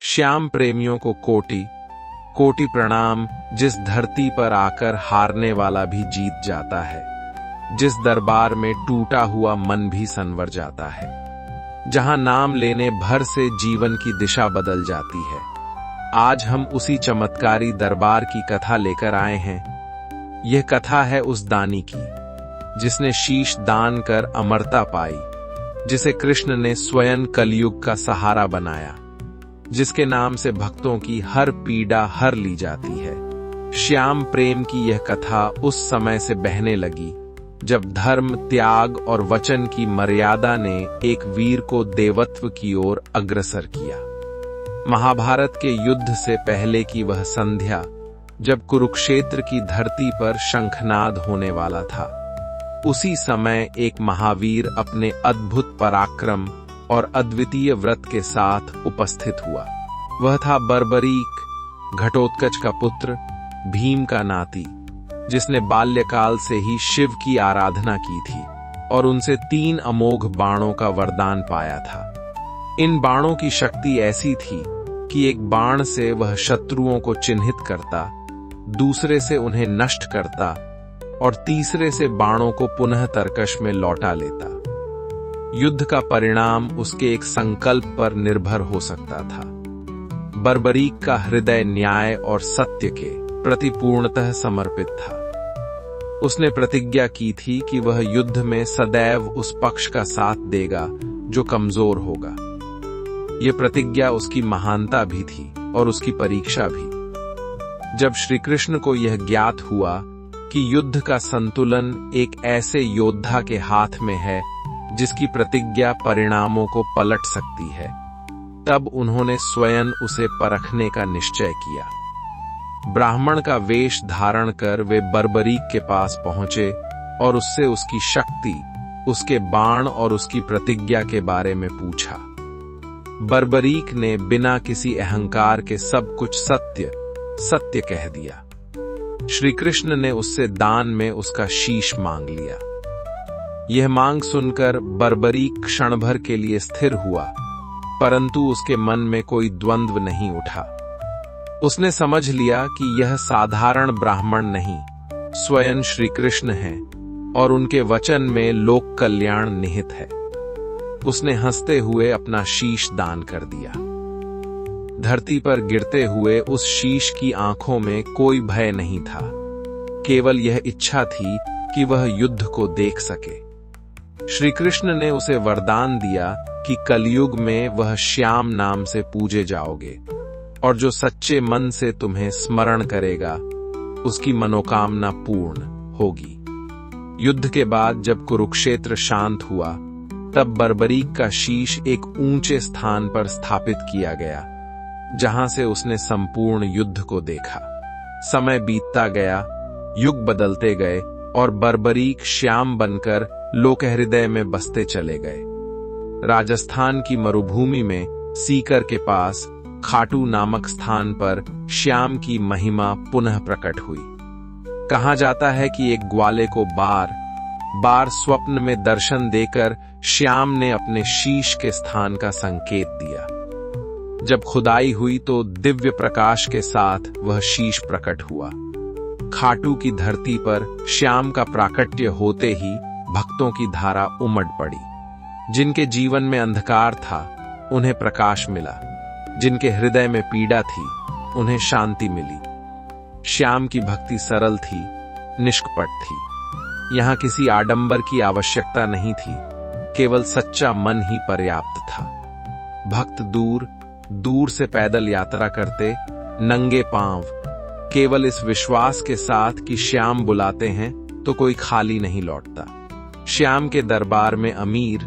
श्याम प्रेमियों को कोटि कोटि प्रणाम। जिस धरती पर आकर हारने वाला भी जीत जाता है, जिस दरबार में टूटा हुआ मन भी संवर जाता है, जहां नाम लेने भर से जीवन की दिशा बदल जाती है। आज हम उसी चमत्कारी दरबार की कथा लेकर आए हैं। यह कथा है उस दानी की जिसने शीश दान कर अमरता पाई, जिसे कृष्ण ने स्वयं कलयुग का सहारा बनाया, जिसके नाम से भक्तों की हर पीड़ा हर ली जाती है। श्याम प्रेम की यह कथा उस समय से बहने लगी जब धर्म, त्याग और वचन की मर्यादा ने एक वीर को देवत्व की ओर अग्रसर किया। महाभारत के युद्ध से पहले की वह संध्या, जब कुरुक्षेत्र की धरती पर शंखनाद होने वाला था, उसी समय एक महावीर अपने अद्भुत पराक्रम और अद्वितीय व्रत के साथ उपस्थित हुआ। वह था बर्बरीक, घटोत्कच का पुत्र, भीम का नाती, जिसने बाल्यकाल से ही शिव की आराधना की थी और उनसे 3 अमोघ बाणों का वरदान पाया था। इन बाणों की शक्ति ऐसी थी कि एक बाण से वह शत्रुओं को चिन्हित करता, दूसरे से उन्हें नष्ट करता और तीसरे से बाणों को पुनः तरकश में लौटा लेता। युद्ध का परिणाम उसके एक संकल्प पर निर्भर हो सकता था। बर्बरीक का हृदय न्याय और सत्य के प्रति पूर्णतः समर्पित था। उसने प्रतिज्ञा की थी कि वह युद्ध में सदैव उस पक्ष का साथ देगा जो कमजोर होगा। यह प्रतिज्ञा उसकी महानता भी थी और उसकी परीक्षा भी। जब श्री कृष्ण को यह ज्ञात हुआ कि युद्ध का संतुलन एक ऐसे योद्धा के हाथ में है जिसकी प्रतिज्ञा परिणामों को पलट सकती है, तब उन्होंने स्वयं उसे परखने का निश्चय किया। ब्राह्मण का वेश धारण कर वे बर्बरीक के पास पहुंचे और उससे उसकी शक्ति, उसके बाण और उसकी प्रतिज्ञा के बारे में पूछा। बर्बरीक ने बिना किसी अहंकार के सब कुछ सत्य सत्य कह दिया। श्री कृष्ण ने उससे दान में उसका शीश मांग लिया। यह मांग सुनकर बर्बरीक क्षण भर के लिए स्थिर हुआ, परंतु उसके मन में कोई द्वंद्व नहीं उठा। उसने समझ लिया कि यह साधारण ब्राह्मण नहीं, स्वयं श्री कृष्ण हैं और उनके वचन में लोक कल्याण निहित है। उसने हंसते हुए अपना शीश दान कर दिया। धरती पर गिरते हुए उस शीश की आंखों में कोई भय नहीं था, केवल यह इच्छा थी कि वह युद्ध को देख सके। श्री कृष्ण ने उसे वरदान दिया कि कलयुग में वह श्याम नाम से पूजे जाओगे और जो सच्चे मन से तुम्हें स्मरण करेगा उसकी मनोकामना पूर्ण होगी। युद्ध के बाद जब कुरुक्षेत्र शांत हुआ, तब बर्बरीक का शीश एक ऊंचे स्थान पर स्थापित किया गया, जहां से उसने संपूर्ण युद्ध को देखा। समय बीतता गया, युग बदलते गए और बर्बरीक श्याम बनकर लोकहृदय में बसते चले गए। राजस्थान की मरुभूमि में सीकर के पास खाटू नामक स्थान पर श्याम की महिमा पुनः प्रकट हुई। कहा जाता है कि एक ग्वाले को बार बार स्वप्न में दर्शन देकर श्याम ने अपने शीश के स्थान का संकेत दिया। जब खुदाई हुई तो दिव्य प्रकाश के साथ वह शीश प्रकट हुआ। खाटू की धरती पर श्याम का प्राकट्य होते ही भक्तों की धारा उमड़ पड़ी। जिनके जीवन में अंधकार था उन्हें प्रकाश मिला, जिनके हृदय में पीड़ा थी उन्हें शांति मिली। श्याम की भक्ति सरल थी, निष्कपट थी। यहां किसी आडंबर की आवश्यकता नहीं थी, केवल सच्चा मन ही पर्याप्त था। भक्त दूर दूर से पैदल यात्रा करते, नंगे पांव, केवल इस विश्वास के साथ कि श्याम बुलाते हैं तो कोई खाली नहीं लौटता। श्याम के दरबार में अमीर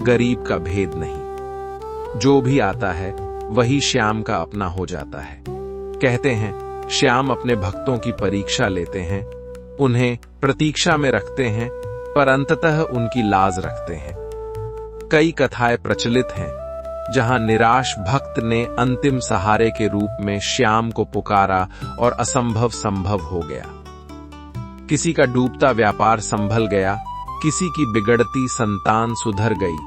गरीब का भेद नहीं, जो भी आता है वही श्याम का अपना हो जाता है। कहते हैं श्याम अपने भक्तों की परीक्षा लेते हैं, उन्हें प्रतीक्षा में रखते हैं, पर अंततः उनकी लाज रखते हैं। कई कथाएं प्रचलित हैं जहां निराश भक्त ने अंतिम सहारे के रूप में श्याम को पुकारा और असंभव संभव हो गया। किसी का डूबता व्यापार संभल गया, किसी की बिगड़ती संतान सुधर गई,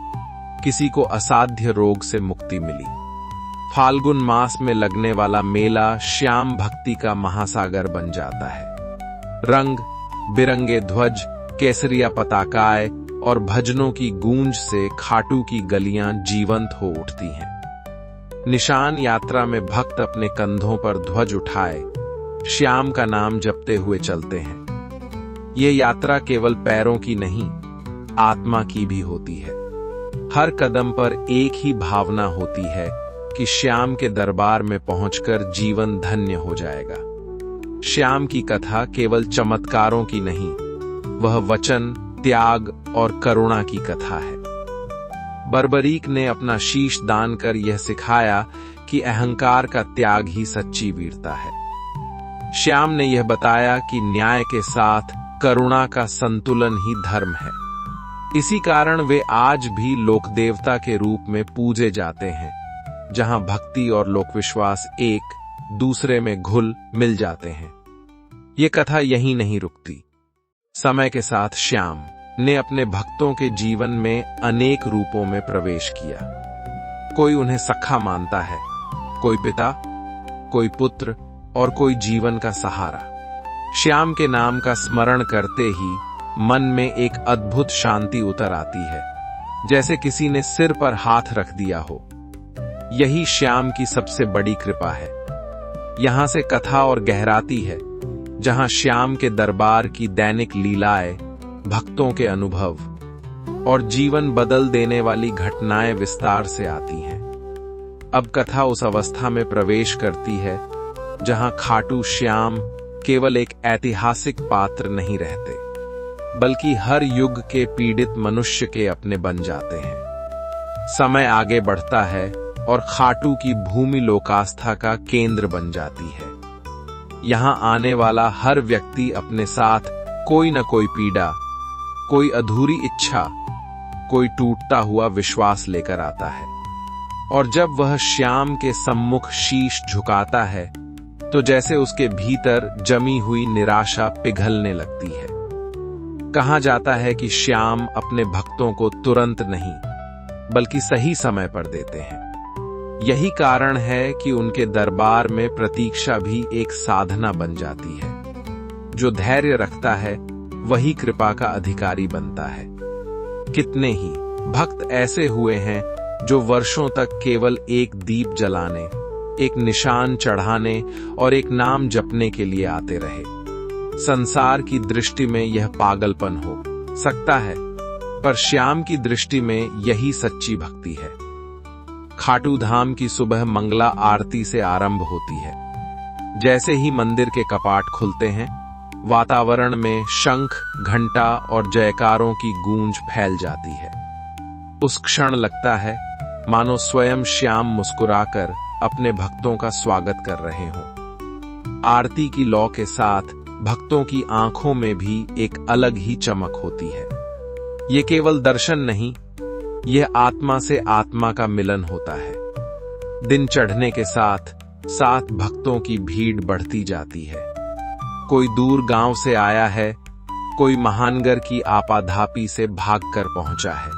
किसी को असाध्य रोग से मुक्ति मिली। फाल्गुन मास में लगने वाला मेला श्याम भक्ति का महासागर बन जाता है। रंग बिरंगे ध्वज, केसरिया पताकाएं और भजनों की गूंज से खाटू की गलियां जीवंत हो उठती हैं। निशान यात्रा में भक्त अपने कंधों पर ध्वज उठाए श्याम का नाम जपते हुए चलते हैं। ये यात्रा केवल पैरों की नहीं, आत्मा की भी होती है। हर कदम पर एक ही भावना होती है कि श्याम के दरबार में पहुंचकर जीवन धन्य हो जाएगा। श्याम की कथा केवल चमत्कारों की नहीं, वह वचन, त्याग और करुणा की कथा है। बर्बरीक ने अपना शीश दान कर यह सिखाया कि अहंकार का त्याग ही सच्ची वीरता है। श्याम ने यह बताया कि न्याय के साथ करुणा का संतुलन ही धर्म है। इसी कारण वे आज भी लोकदेवता के रूप में पूजे जाते हैं, जहां भक्ति और लोकविश्वास एक दूसरे में घुल मिल जाते हैं। ये कथा यहीं नहीं रुकती। समय के साथ श्याम ने अपने भक्तों के जीवन में अनेक रूपों में प्रवेश किया। कोई उन्हें सखा मानता है, कोई पिता, कोई पुत्र और कोई जीवन का सहारा। श्याम के नाम का स्मरण करते ही मन में एक अद्भुत शांति उतर आती है, जैसे किसी ने सिर पर हाथ रख दिया हो। यही श्याम की सबसे बड़ी कृपा है। यहां से कथा और गहराती है, जहां श्याम के दरबार की दैनिक लीलाएं, भक्तों के अनुभव और जीवन बदल देने वाली घटनाएं विस्तार से आती हैं। अब कथा उस अवस्था में प्रवेश करती है जहां खाटू श्याम केवल एक ऐतिहासिक पात्र नहीं रहते, बल्कि हर युग के पीड़ित मनुष्य के अपने बन जाते हैं। समय आगे बढ़ता है और खाटू की भूमि लोकास्था का केंद्र बन जाती है। यहां आने वाला हर व्यक्ति अपने साथ कोई न कोई पीड़ा, कोई अधूरी इच्छा, कोई टूटता हुआ विश्वास लेकर आता है। और जब वह श्याम के सम्मुख शीश झुकाता है, तो जैसे उसके भीतर जमी हुई निराशा पिघलने लगती है। कहा जाता है कि श्याम अपने भक्तों को तुरंत नहीं, बल्कि सही समय पर देते हैं। यही कारण है कि उनके दरबार में प्रतीक्षा भी एक साधना बन जाती है। जो धैर्य रखता है वही कृपा का अधिकारी बनता है। कितने ही भक्त ऐसे हुए हैं जो वर्षों तक केवल एक दीप जलाने, एक निशान चढ़ाने और एक नाम जपने के लिए आते रहे। संसार की दृष्टि में यह पागलपन हो सकता है, पर श्याम की दृष्टि में यही सच्ची भक्ति है। खाटू धाम की सुबह मंगला आरती से आरंभ होती है। जैसे ही मंदिर के कपाट खुलते हैं, वातावरण में शंख, घंटा और जयकारों की गूंज फैल जाती है। उस क्षण लगता है मानो स्वयं श्याम मुस्कुराकर अपने भक्तों का स्वागत कर रहे हों। आरती की लौ के साथ भक्तों की आंखों में भी एक अलग ही चमक होती है। ये केवल दर्शन नहीं, यह आत्मा से आत्मा का मिलन होता है। दिन चढ़ने के साथ साथ भक्तों की भीड़ बढ़ती जाती है। कोई दूर गांव से आया है, कोई महानगर की आपाधापी से भागकर पहुंचा है।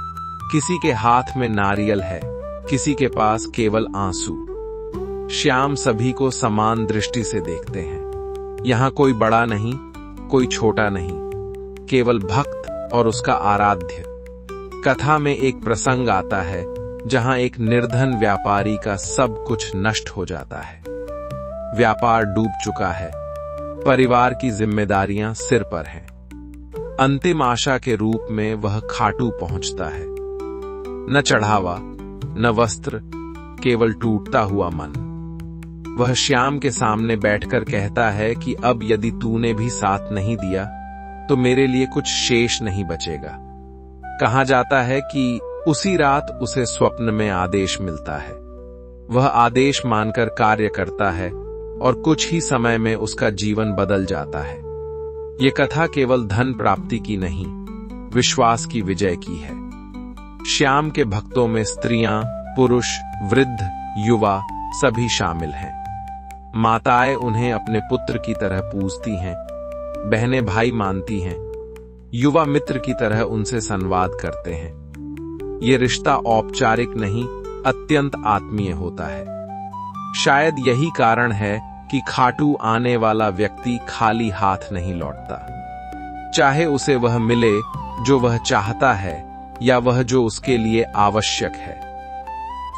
किसी के हाथ में नारियल है, किसी के पास केवल आंसू। श्याम सभी को समान दृष्टि से देखते हैं। यहां कोई बड़ा नहीं, कोई छोटा नहीं, केवल भक्त और उसका आराध्य। कथा में एक प्रसंग आता है जहां एक निर्धन व्यापारी का सब कुछ नष्ट हो जाता है। व्यापार डूब चुका है, परिवार की जिम्मेदारियां सिर पर हैं। अंतिम आशा के रूप में वह खाटू पहुंचता है। न चढ़ावा, न वस्त्र, केवल टूटता हुआ मन। वह श्याम के सामने बैठकर कहता है कि अब यदि तूने भी साथ नहीं दिया तो मेरे लिए कुछ शेष नहीं बचेगा। कहा जाता है कि उसी रात उसे स्वप्न में आदेश मिलता है। वह आदेश मानकर कार्य करता है और कुछ ही समय में उसका जीवन बदल जाता है। ये कथा केवल धन प्राप्ति की नहीं, विश्वास की विजय की है। श्याम के भक्तों में स्त्रियां, पुरुष, वृद्ध, युवा सभी शामिल हैं। माताएं उन्हें अपने पुत्र की तरह पूजती हैं, बहनें भाई मानती हैं, युवा मित्र की तरह उनसे संवाद करते हैं। ये रिश्ता औपचारिक नहीं, अत्यंत आत्मीय होता है। शायद यही कारण है कि खाटू आने वाला व्यक्ति खाली हाथ नहीं लौटता। चाहे उसे वह मिले जो वह चाहता है या वह जो उसके लिए आवश्यक है।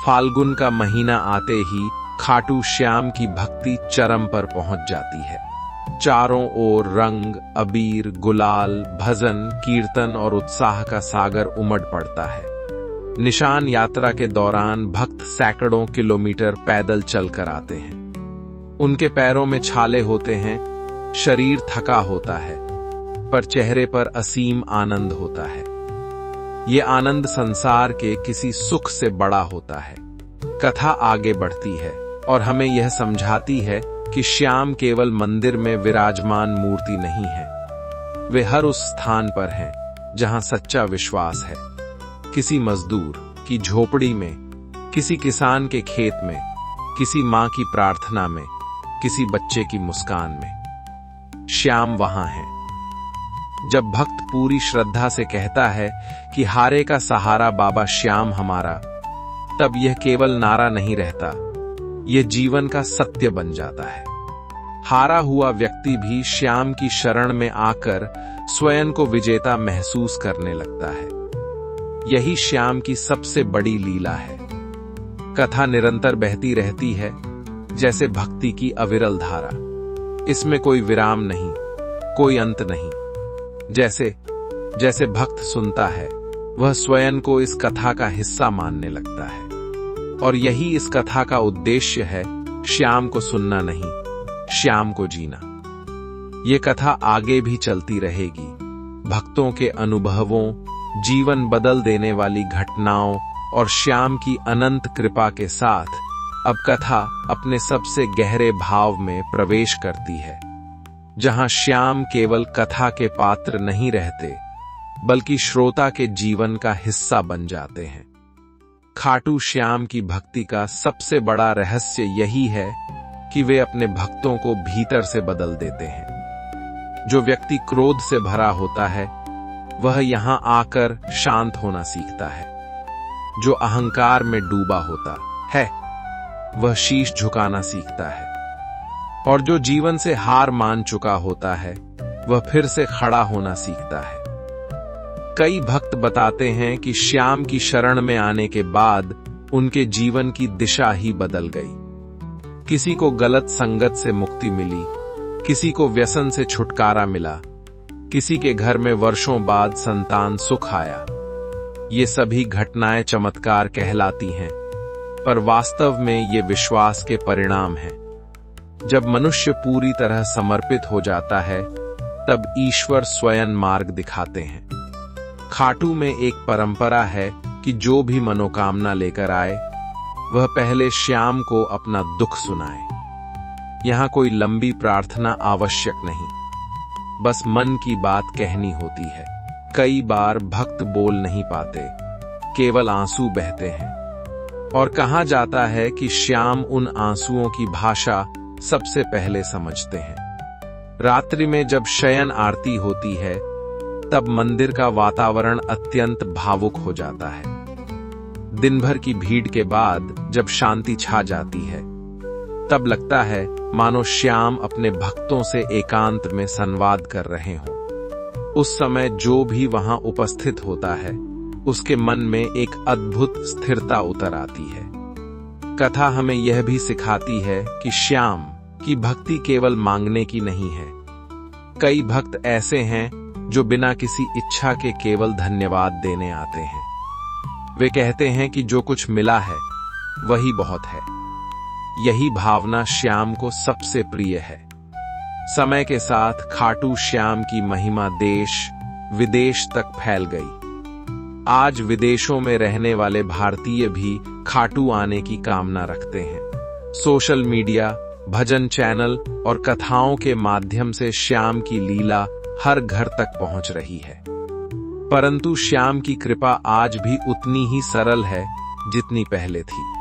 फाल्गुन का महीना आते ही खाटू श्याम की भक्ति चरम पर पहुंच जाती है। चारों ओर रंग, अबीर, गुलाल, भजन, कीर्तन और उत्साह का सागर उमड़ पड़ता है। निशान यात्रा के दौरान भक्त सैकड़ों किलोमीटर पैदल चलकर आते हैं। उनके पैरों में छाले होते हैं, शरीर थका होता है, पर चेहरे पर असीम आनंद होता है। ये आनंद संसार के किसी सुख से बड़ा होता है। कथा आगे बढ़ती है और हमें यह समझाती है कि श्याम केवल मंदिर में विराजमान मूर्ति नहीं है। वे हर उस स्थान पर हैं जहां सच्चा विश्वास है। किसी मजदूर की झोपड़ी में, किसी किसान के खेत में, किसी मां की प्रार्थना में, किसी बच्चे की मुस्कान में श्याम वहां है। जब भक्त पूरी श्रद्धा से कहता है कि हारे का सहारा बाबा श्याम हमारा, तब यह केवल नारा नहीं रहता, यह जीवन का सत्य बन जाता है। हारा हुआ व्यक्ति भी श्याम की शरण में आकर स्वयं को विजेता महसूस करने लगता है। यही श्याम की सबसे बड़ी लीला है। कथा निरंतर बहती रहती है, जैसे भक्ति की अविरल धारा। इसमें कोई विराम नहीं, कोई अंत नहीं। जैसे भक्त सुनता है, वह स्वयं को इस कथा का हिस्सा मानने लगता है। और यही इस कथा का उद्देश्य है, श्याम को सुनना नहीं, श्याम को जीना। ये कथा आगे भी चलती रहेगी। भक्तों के अनुभवों, जीवन बदल देने वाली घटनाओं और श्याम की अनंत कृपा के साथ अब कथा अपने सबसे गहरे भाव में प्रवेश करती है, जहां श्याम केवल कथा के पात्र नहीं रहते, बल्कि श्रोता के जीवन का हिस्सा बन जाते हैं। खाटू श्याम की भक्ति का सबसे बड़ा रहस्य यही है कि वे अपने भक्तों को भीतर से बदल देते हैं। जो व्यक्ति क्रोध से भरा होता है, वह यहां आकर शांत होना सीखता है। जो अहंकार में डूबा होता है, वह शीश झुकाना सीखता है। और जो जीवन से हार मान चुका होता है, वह फिर से खड़ा होना सीखता है। कई भक्त बताते हैं कि श्याम की शरण में आने के बाद उनके जीवन की दिशा ही बदल गई। किसी को गलत संगत से मुक्ति मिली, किसी को व्यसन से छुटकारा मिला, किसी के घर में वर्षों बाद संतान सुख आया। ये सभी घटनाएं चमत्कार कहलाती हैं, पर वास्तव में ये विश्वास के परिणाम हैं। जब मनुष्य पूरी तरह समर्पित हो जाता है, तब ईश्वर स्वयं मार्ग दिखाते हैं। खाटू में एक परंपरा है कि जो भी मनोकामना लेकर आए, वह पहले श्याम को अपना दुख सुनाए। यहां कोई लंबी प्रार्थना आवश्यक नहीं, बस मन की बात कहनी होती है। कई बार भक्त बोल नहीं पाते, केवल आंसू बहते हैं। और कहा जाता है कि श्याम उन आंसुओं की भाषा सबसे पहले समझते हैं। रात्रि में जब शयन आरती होती है, तब मंदिर का वातावरण अत्यंत भावुक हो जाता है। दिन भर की भीड़ के बाद जब शांति छा जाती है, तब लगता है मानो श्याम अपने भक्तों से एकांत में संवाद कर रहे हों। उस समय जो भी वहां उपस्थित होता है, उसके मन में एक अद्भुत स्थिरता उतर आती है। कथा हमें यह भी सिखाती है कि श्याम की भक्ति केवल मांगने की नहीं है। कई भक्त ऐसे हैं जो बिना किसी इच्छा के केवल धन्यवाद देने आते हैं। वे कहते हैं कि जो कुछ मिला है, वही बहुत है। यही भावना श्याम को सबसे प्रिय है। समय के साथ खाटू श्याम की महिमा देश विदेश तक फैल गई। आज विदेशों में रहने वाले भारतीय भी खाटू आने की कामना रखते हैं। सोशल मीडिया, भजन चैनल और कथाओं के माध्यम से श्याम की लीला हर घर तक पहुंच रही है। परंतु श्याम की कृपा आज भी उतनी ही सरल है जितनी पहले थी।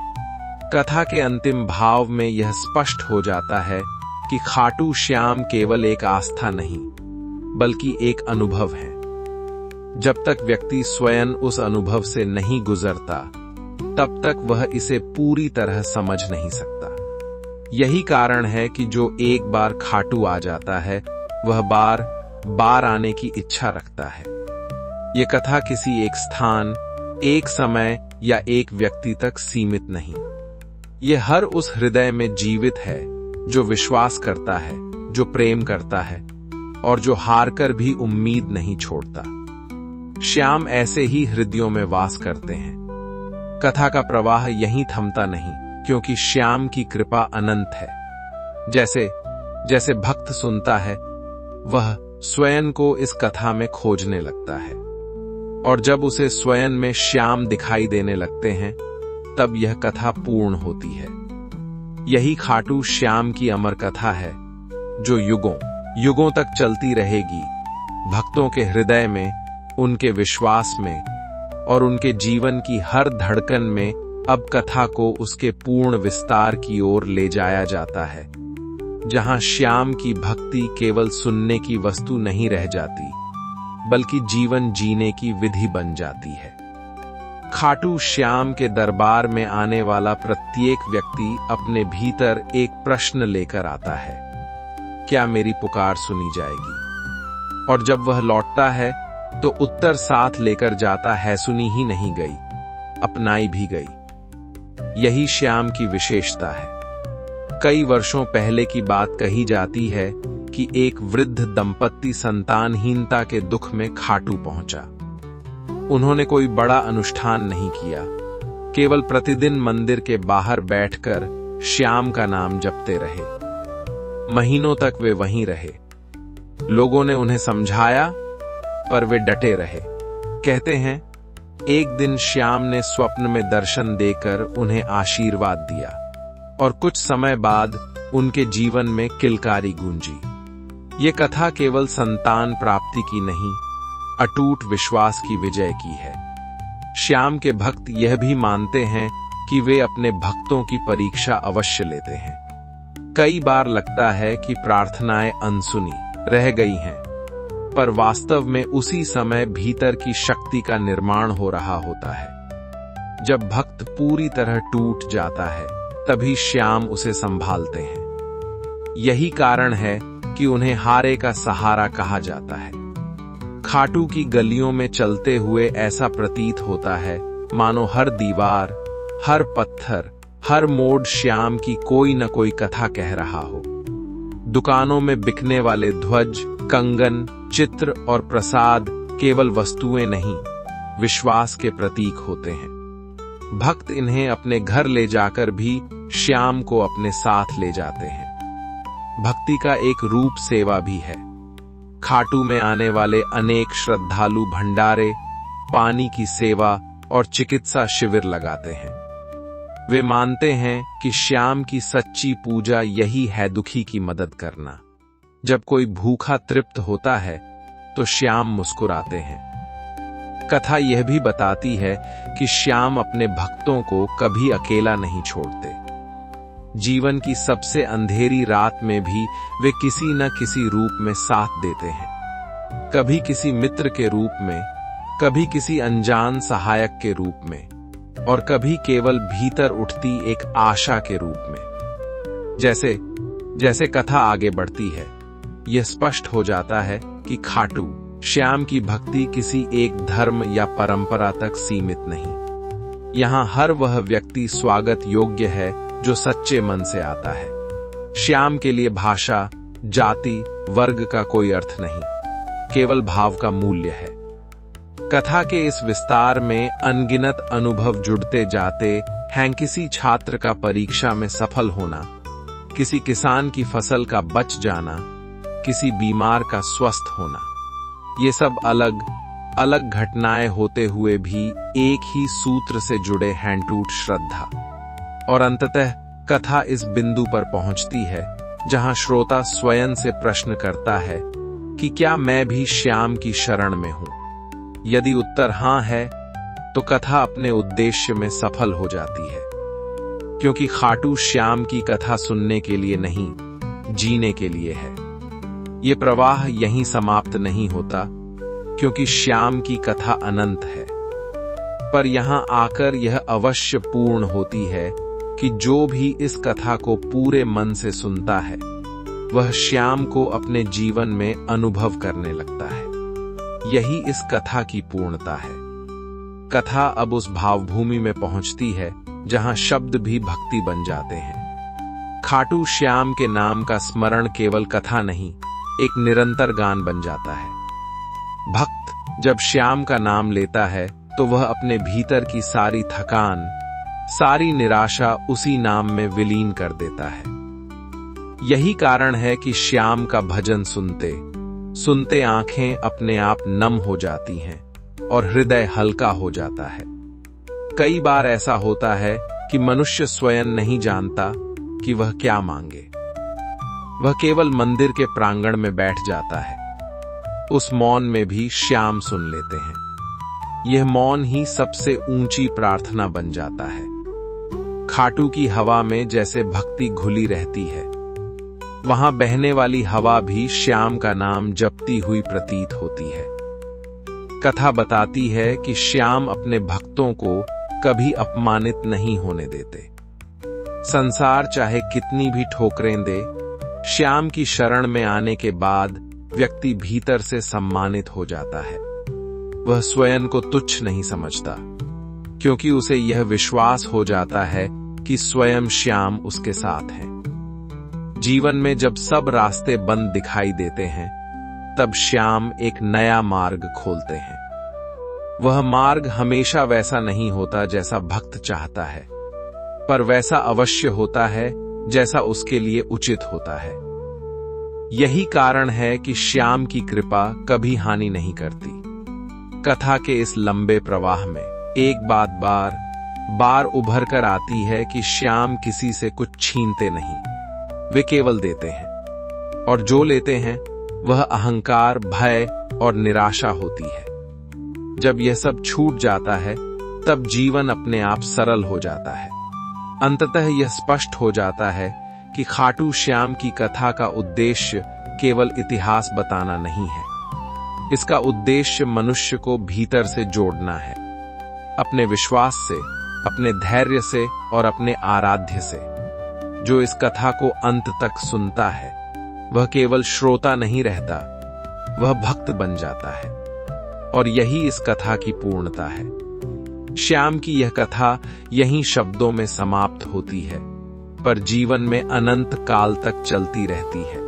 कथा के अंतिम भाव में यह स्पष्ट हो जाता है कि खाटू श्याम केवल एक आस्था नहीं, बल्कि एक अनुभव है। जब तक व्यक्ति स्वयं उस अनुभव से नहीं गुजरता, तब तक वह इसे पूरी तरह समझ नहीं सकता। यही कारण है कि जो एक बार खाटू आ जाता है वह बार बार आने की इच्छा रखता है। ये कथा किसी एक स्थान, एक समय या एक व्यक्ति तक सीमित नहीं। ये हर उस हृदय में जीवित है जो विश्वास करता है, जो प्रेम करता है और जो हार कर भी उम्मीद नहीं छोड़ता। श्याम ऐसे ही हृदयों में वास करते हैं। कथा का प्रवाह यहीं थमता नहीं, क्योंकि श्याम की कृपा अनंत है। जैसे जैसे भक्त सुनता है वह स्वयं को इस कथा में खोजने लगता है, और जब उसे स्वयं में श्याम दिखाई देने लगते हैं तब यह कथा पूर्ण होती है। यही खाटू श्याम की अमर कथा है जो युगों युगों तक चलती रहेगी, भक्तों के हृदय में, उनके विश्वास में और उनके जीवन की हर धड़कन में। अब कथा को उसके पूर्ण विस्तार की ओर ले जाया जाता है, जहां श्याम की भक्ति केवल सुनने की वस्तु नहीं रह जाती, बल्कि जीवन जीने की विधि बन जाती है। खाटू श्याम के दरबार में आने वाला प्रत्येक व्यक्ति अपने भीतर एक प्रश्न लेकर आता है, क्या मेरी पुकार सुनी जाएगी? और जब वह लौटता है तो उत्तर साथ लेकर जाता है, सुनी ही नहीं गई, अपनाई भी गई। यही श्याम की विशेषता है। कई वर्षों पहले की बात कही जाती है कि एक वृद्ध दंपत्ति संतानहीनता के दुख में खाटू पहुंचा। उन्होंने कोई बड़ा अनुष्ठान नहीं किया, केवल प्रतिदिन मंदिर के बाहर बैठकर श्याम का नाम जपते रहे। महीनों तक वे वहीं रहे। लोगों ने उन्हें समझाया, पर वे डटे रहे। कहते हैं, एक दिन श्याम ने स्वप्न में दर्शन देकर उन्हें आशीर्वाद दिया और कुछ समय बाद उनके जीवन में किलकारी गूंजी। ये कथा केवल संतान प्राप्ति की नहीं, अटूट विश्वास की विजय की है। श्याम के भक्त यह भी मानते हैं कि वे अपने भक्तों की परीक्षा अवश्य लेते हैं। कई बार लगता है कि प्रार्थनाएं अनसुनी रह गई हैं, पर वास्तव में उसी समय भीतर की शक्ति का निर्माण हो रहा होता है। जब भक्त पूरी तरह टूट जाता है तभी श्याम उसे संभालते हैं। यही कारण है कि उन्हें हारे का सहारा कहा जाता है। खाटू की गलियों में चलते हुए ऐसा प्रतीत होता है मानो हर दीवार, हर पत्थर, हर मोड़ श्याम की कोई न कोई कथा कह रहा हो। दुकानों में बिकने वाले ध्वज, कंगन, चित्र और प्रसाद केवल वस्तुएं नहीं, विश्वास के प्रतीक होते हैं। भक्त इन्हें अपने घर ले जाकर भी श्याम को अपने साथ ले जाते हैं। भक्ति का एक रूप सेवा भी है। खाटू में आने वाले अनेक श्रद्धालु भंडारे, पानी की सेवा और चिकित्सा शिविर लगाते हैं। वे मानते हैं कि श्याम की सच्ची पूजा यही है दुखी की मदद करना। जब कोई भूखा तृप्त होता है तो श्याम मुस्कुराते हैं। कथा यह भी बताती है कि श्याम अपने भक्तों को कभी अकेला नहीं छोड़ते। जीवन की सबसे अंधेरी रात में भी वे किसी न किसी रूप में साथ देते हैं। कभी किसी मित्र के रूप में, कभी किसी अनजान सहायक के रूप में और कभी केवल भीतर उठती एक आशा के रूप में। जैसे जैसे कथा आगे बढ़ती है, यह स्पष्ट हो जाता है कि खाटू श्याम की भक्ति किसी एक धर्म या परंपरा तक सीमित नहीं। यहाँ हर वह व्यक्ति स्वागत योग्य है जो सच्चे मन से आता है। श्याम के लिए भाषा, जाति, वर्ग का कोई अर्थ नहीं, केवल भाव का मूल्य है। कथा के इस विस्तार में अनगिनत अनुभव जुड़ते जाते हैं। किसी छात्र का परीक्षा में सफल होना, किसी किसान की फसल का बच जाना, किसी बीमार का स्वस्थ होना, ये सब अलग अलग घटनाएं होते हुए भी एक ही सूत्र से जुड़े हैं, टूट श्रद्धा। और अंततः कथा इस बिंदु पर पहुंचती है जहां श्रोता स्वयं से प्रश्न करता है कि क्या मैं भी श्याम की शरण में हूं? यदि उत्तर हां है तो कथा अपने उद्देश्य में सफल हो जाती है, क्योंकि खाटू श्याम की कथा सुनने के लिए नहीं, जीने के लिए है। ये प्रवाह यहीं समाप्त नहीं होता, क्योंकि श्याम की कथा अनंत है, पर यहां आकर यह अवश्य पूर्ण होती है कि जो भी इस कथा को पूरे मन से सुनता है वह श्याम को अपने जीवन में अनुभव करने लगता है। यही इस कथा की पूर्णता है। कथा अब उस भावभूमि में पहुंचती है जहां शब्द भी भक्ति बन जाते हैं। खाटू श्याम के नाम का स्मरण केवल कथा नहीं, एक निरंतर गान बन जाता है। भक्त जब श्याम का नाम लेता है तो वह अपने भीतर की सारी थकान, सारी निराशा उसी नाम में विलीन कर देता है। यही कारण है कि श्याम का भजन सुनते सुनते आंखें अपने आप नम हो जाती हैं और हृदय हल्का हो जाता है। कई बार ऐसा होता है कि मनुष्य स्वयं नहीं जानता कि वह क्या मांगे। वह केवल मंदिर के प्रांगण में बैठ जाता है। उस मौन में भी श्याम सुन लेते हैं। यह मौन ही सबसे ऊंची प्रार्थना बन जाता है। खाटू की हवा में जैसे भक्ति घुली रहती है, वहां बहने वाली हवा भी श्याम का नाम जपती हुई प्रतीत होती है। कथा बताती है कि श्याम अपने भक्तों को कभी अपमानित नहीं होने देते। संसार चाहे कितनी भी ठोकरें दे, श्याम की शरण में आने के बाद व्यक्ति भीतर से सम्मानित हो जाता है। वह स्वयं को तुच्छ नहीं समझता, क्योंकि उसे यह विश्वास हो जाता है कि स्वयं श्याम उसके साथ हैं। जीवन में जब सब रास्ते बंद दिखाई देते हैं, तब श्याम एक नया मार्ग खोलते हैं। वह मार्ग हमेशा वैसा नहीं होता जैसा भक्त चाहता है, पर वैसा अवश्य होता है जैसा उसके लिए उचित होता है। यही कारण है कि श्याम की कृपा कभी हानि नहीं करती। कथा के इस लंबे प्रवाह में एक बात बार बार उभर कर आती है कि श्याम किसी से कुछ छीनते नहीं, वे केवल देते हैं, और जो लेते हैं वह अहंकार, भय और निराशा होती है। जब यह सब छूट जाता है तब जीवन अपने आप सरल हो जाता है। अंततः यह स्पष्ट हो जाता है कि खाटू श्याम की कथा का उद्देश्य केवल इतिहास बताना नहीं है। इसका उद्देश्य मनुष्य को भीतर से जोड़ना है, अपने विश्वास से, अपने धैर्य से और अपने आराध्य से। जो इस कथा को अंत तक सुनता है वह केवल श्रोता नहीं रहता, वह भक्त बन जाता है। और यही इस कथा की पूर्णता है। श्याम की यह कथा यहीं शब्दों में समाप्त होती है, पर जीवन में अनंत काल तक चलती रहती है।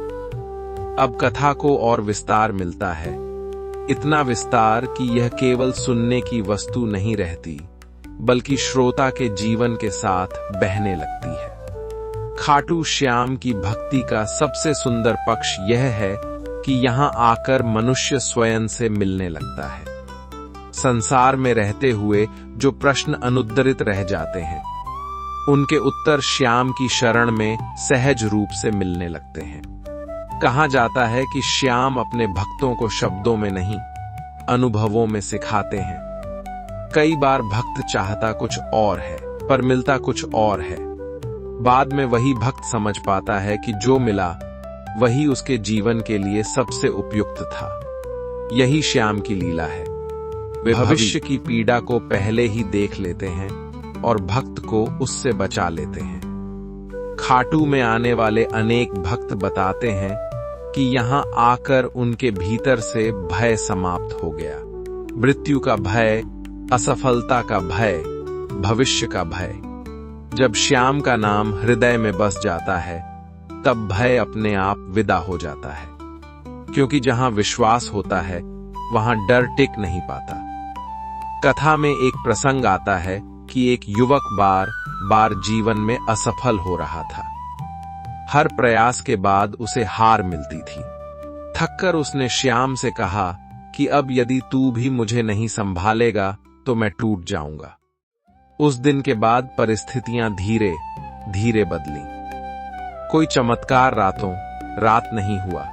अब कथा को और विस्तार मिलता है, इतना विस्तार कि यह केवल सुनने की वस्तु नहीं रहती, बल्कि श्रोता के जीवन के साथ बहने लगती है। खाटू श्याम की भक्ति का सबसे सुंदर पक्ष यह है कि यहां आकर मनुष्य स्वयं से मिलने लगता है। संसार में रहते हुए जो प्रश्न अनुत्तरित रह जाते हैं, उनके उत्तर श्याम की शरण में सहज रूप से मिलने लगते हैं। कहा जाता है कि श्याम अपने भक्तों को शब्दों में नहीं, अनुभवों में सिखाते हैं। कई बार भक्त चाहता कुछ और है, पर मिलता कुछ और है। बाद में वही भक्त समझ पाता है कि जो मिला वही उसके जीवन के लिए सबसे उपयुक्त था। यही श्याम की लीला है। वे भविष्य की पीड़ा को पहले ही देख लेते हैं और भक्त को उससे बचा लेते हैं। खाटू में आने वाले अनेक भक्त बताते हैं कि यहां आकर उनके भीतर से भय समाप्त हो गया। मृत्यु का भय, असफलता का भय, भविष्य का भय। जब श्याम का नाम हृदय में बस जाता है, तब भय अपने आप विदा हो जाता है, क्योंकि जहां विश्वास होता है वहां डर टिक नहीं पाता। कथा में एक प्रसंग आता है कि एक युवक बार बार जीवन में असफल हो रहा था। हर प्रयास के बाद उसे हार मिलती थी। थककर उसने श्याम से कहा कि अब यदि तू भी मुझे नहीं संभालेगा तो मैं टूट जाऊंगा। उस दिन के बाद परिस्थितियां धीरे धीरे बदली। कोई चमत्कार रात नहीं हुआ,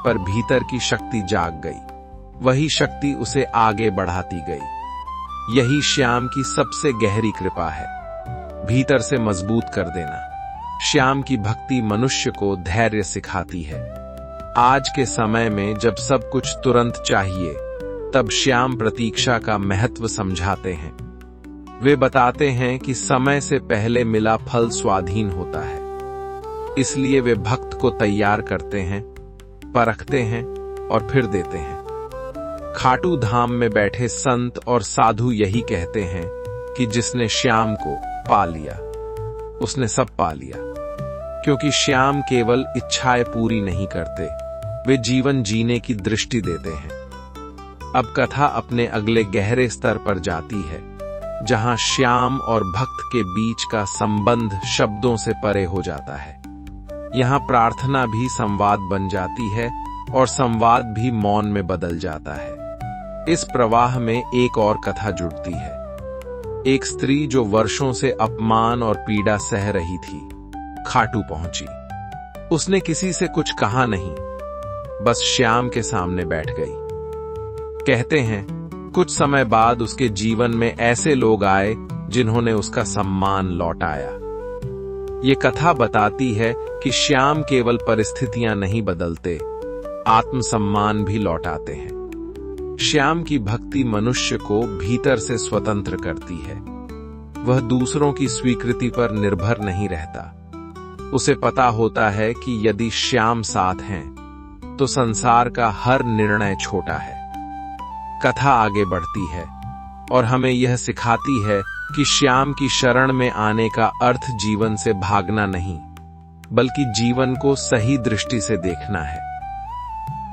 पर भीतर की शक्ति जाग गई। वही शक्ति उसे आगे बढ़ाती गई। यही श्याम की सबसे गहरी कृपा है, भीतर से मजबूत कर देना। श्याम की भक्ति मनुष्य को धैर्य सिखाती है। आज के समय में जब सब कुछ तुरंत चाहिए, तब श्याम प्रतीक्षा का महत्व समझाते हैं। वे बताते हैं कि समय से पहले मिला फल स्वाधीन होता है, इसलिए वे भक्त को तैयार करते हैं, परखते हैं और फिर देते हैं। खाटू धाम में बैठे संत और साधु यही कहते हैं कि जिसने श्याम को पा लिया उसने सब पा लिया, क्योंकि श्याम केवल इच्छाएं पूरी नहीं करते, वे जीवन जीने की दृष्टि देते हैं। अब कथा अपने अगले गहरे स्तर पर जाती है, जहां श्याम और भक्त के बीच का संबंध शब्दों से परे हो जाता है। यहां प्रार्थना भी संवाद बन जाती है और संवाद भी मौन में बदल जाता है। इस प्रवाह में एक और कथा जुड़ती है। एक स्त्री जो वर्षों से अपमान और पीड़ा सह रही थी, खाटू पहुंची। उसने किसी से कुछ कहा नहीं, बस श्याम के सामने बैठ गई। कहते हैं कुछ समय बाद उसके जीवन में ऐसे लोग आए जिन्होंने उसका सम्मान लौटाया। ये कथा बताती है कि श्याम केवल परिस्थितियां नहीं बदलते, आत्मसम्मान भी लौटाते हैं। श्याम की भक्ति मनुष्य को भीतर से स्वतंत्र करती है। वह दूसरों की स्वीकृति पर निर्भर नहीं रहता। उसे पता होता है कि यदि श्याम साथ हैं तो संसार का हर निर्णय छोटा है। कथा आगे बढ़ती है और हमें यह सिखाती है कि श्याम की शरण में आने का अर्थ जीवन से भागना नहीं, बल्कि जीवन को सही दृष्टि से देखना है।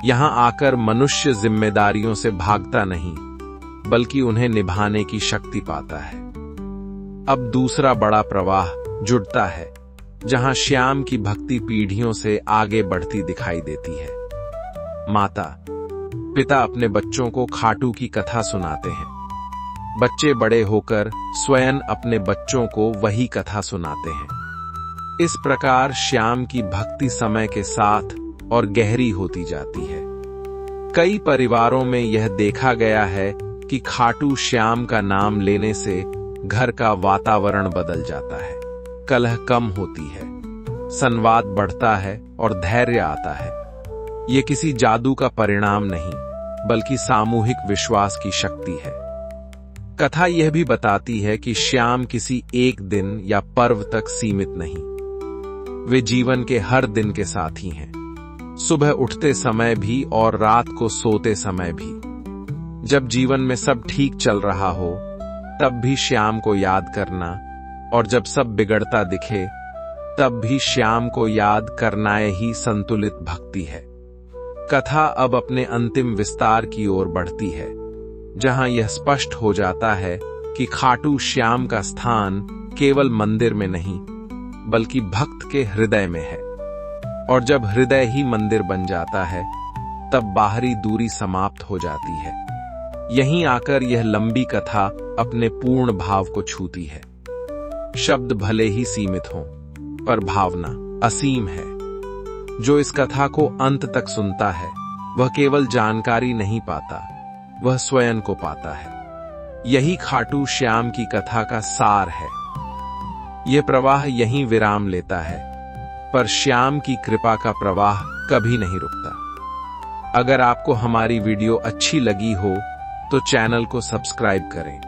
यहां आकर मनुष्य जिम्मेदारियों से भागता नहीं, बल्कि उन्हें निभाने की शक्ति पाता है। अब दूसरा बड़ा प्रवाह जुड़ता है, जहां श्याम की भक्ति पीढ़ियों से आगे बढ़ती दिखाई देती है। माता पिता अपने बच्चों को खाटू की कथा सुनाते हैं। बच्चे बड़े होकर स्वयं अपने बच्चों को वही कथा सुनाते हैं। इस प्रकार श्याम की भक्ति समय के साथ और गहरी होती जाती है। कई परिवारों में यह देखा गया है कि खाटू श्याम का नाम लेने से घर का वातावरण बदल जाता है, कलह कम होती है, संवाद बढ़ता है और धैर्य आता है। ये किसी जादू का परिणाम नहीं, बल्कि सामूहिक विश्वास की शक्ति है। कथा यह भी बताती है कि श्याम किसी एक दिन या पर्व तक सीमित नहीं, वे जीवन के हर दिन के साथी हैं, सुबह उठते समय भी और रात को सोते समय भी। जब जीवन में सब ठीक चल रहा हो तब भी श्याम को याद करना, और जब सब बिगड़ता दिखे तब भी श्याम को याद करना ही संतुलित भक्ति है। कथा अब अपने अंतिम विस्तार की ओर बढ़ती है, जहां यह स्पष्ट हो जाता है कि खाटू श्याम का स्थान केवल मंदिर में नहीं, बल्कि भक्त के हृदय में है। और जब हृदय ही मंदिर बन जाता है, तब बाहरी दूरी समाप्त हो जाती है। यहीं आकर यह लंबी कथा अपने पूर्ण भाव को छूती है। शब्द भले ही सीमित हों, पर भावना असीम है। जो इस कथा को अंत तक सुनता है, वह केवल जानकारी नहीं पाता, वह स्वयं को पाता है। यही खाटू श्याम की कथा का सार है। यह प्रवाह यहीं विराम लेता है, पर श्याम की कृपा का प्रवाह कभी नहीं रुकता। अगर आपको हमारी वीडियो अच्छी लगी हो तो चैनल को सब्सक्राइब करें